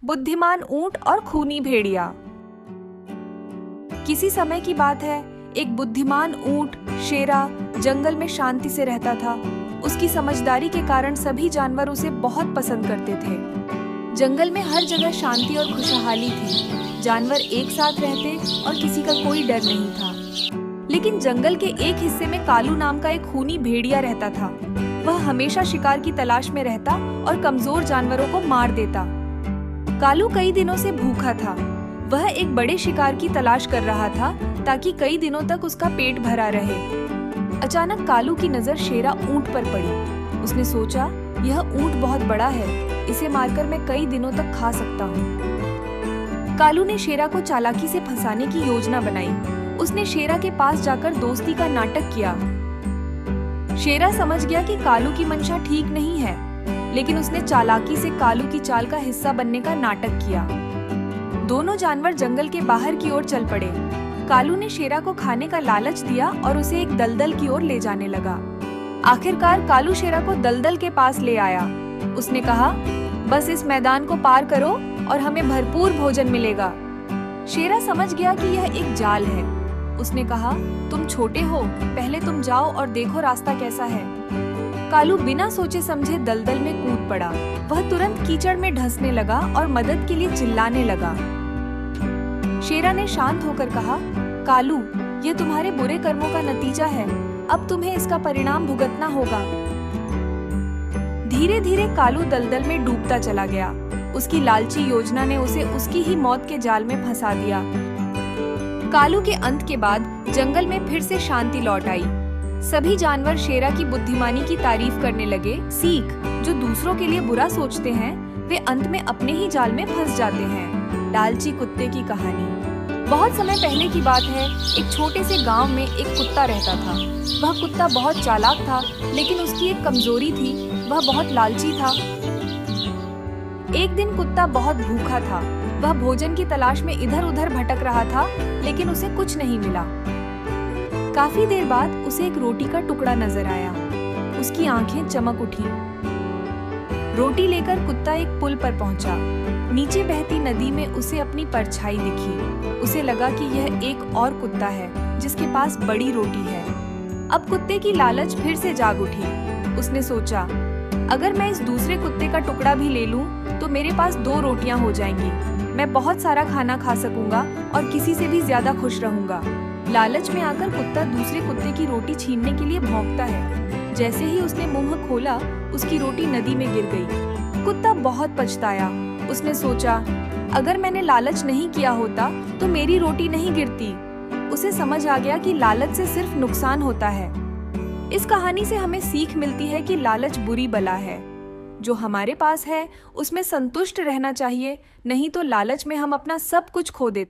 बुद्धिमान ऊंट और खूनी भेड़िया। किसी समय की बात है, एक बुद्धिमान ऊंट शेरा जंगल में शांति से रहता था। उसकी समझदारी के कारण सभी जानवर उसे बहुत पसंद करते थे। जंगल में हर जगह शांति और खुशहाली थी। जानवर एक साथ रहते और किसी का कोई डर नहीं था। लेकिन जंगल के एक हिस्से में कालू नाम का एक खूनी भेड़िया रहता था। वह हमेशा शिकार की तलाश में रहता और कमजोर जानवरों को मार देता। कालू कई दिनों से भूखा था। वह एक बड़े शिकार की तलाश कर रहा था ताकि कई दिनों तक उसका पेट भरा रहे। अचानक कालू की नजर शेरा ऊंट पर पड़ी। उसने सोचा, यह ऊंट बहुत बड़ा है, इसे मारकर मैं कई दिनों तक खा सकता हूँ। कालू ने शेरा को चालाकी से फंसाने की योजना बनाई। उसने शेरा के पास जाकर दोस्ती का नाटक किया। शेरा समझ गया कि कालू की मंशा ठीक नहीं है, लेकिन उसने चालाकी से कालू की चाल का हिस्सा बनने का नाटक किया। दोनों जानवर जंगल के बाहर की ओर चल पड़े। कालू ने शेरा को खाने का लालच दिया और उसे एक दलदल की ओर ले जाने लगा। आखिरकार कालू शेरा को दलदल के पास ले आया। उसने कहा, बस इस मैदान को पार करो और हमें भरपूर भोजन मिलेगा। शेरा समझ गया कि यह एक जाल है। उसने कहा, तुम छोटे हो, पहले तुम जाओ और देखो रास्ता कैसा है। कालू बिना सोचे समझे दलदल में कूद पड़ा। वह तुरंत कीचड़ में धंसने लगा और मदद के लिए चिल्लाने लगा। शेरा ने शांत होकर कहा, कालू, ये तुम्हारे बुरे कर्मों का नतीजा है। अब तुम्हें इसका परिणाम भुगतना होगा। धीरे धीरे कालू दलदल में डूबता चला गया। उसकी लालची योजना ने उसे उसकी ही मौत के जाल में फंसा दिया। कालू के अंत के बाद जंगल में फिर से शांति लौट आई। सभी जानवर शेरा की बुद्धिमानी की तारीफ करने लगे। सीख, जो दूसरों के लिए बुरा सोचते हैं वे अंत में अपने ही जाल में फंस जाते हैं। लालची कुत्ते की कहानी। बहुत समय पहले की बात है, एक छोटे से गांव में एक कुत्ता रहता था। वह कुत्ता बहुत चालाक था, लेकिन उसकी एक कमजोरी थी, वह बहुत लालची था। एक दिन कुत्ता बहुत भूखा था। वह भोजन की तलाश में इधर उधर भटक रहा था, लेकिन उसे कुछ नहीं मिला। काफी देर बाद उसे एक रोटी का टुकड़ा नजर आया। उसकी आंखें चमक उठी। रोटी लेकर कुत्ता एक पुल पर पहुंचा। नीचे बहती नदी में उसे अपनी परछाई दिखी। उसे लगा कि यह एक और कुत्ता है जिसके पास बड़ी रोटी है। अब कुत्ते की लालच फिर से जाग उठी। उसने सोचा, अगर मैं इस दूसरे कुत्ते का टुकड़ा भी ले लूं, तो मेरे पास 2 रोटियां हो जाएंगी। मैं बहुत सारा खाना खा सकूंगा और किसी से भी ज्यादा खुश रहूंगा। लालच में आकर कुत्ता दूसरे कुत्ते की रोटी छीनने के लिए भौंकता है। जैसे ही उसने मुंह खोला, उसकी रोटी नदी में गिर गई। कुत्ता बहुत पछताया। उसने सोचा, अगर मैंने लालच नहीं किया होता तो मेरी रोटी नहीं गिरती। उसे समझ आ गया कि लालच से सिर्फ नुकसान होता है। इस कहानी से हमें सीख मिलती है कि लालच बुरी बला है। जो हमारे पास है उसमें संतुष्ट रहना चाहिए, नहीं तो लालच में हम अपना सब कुछ खो देते हैं।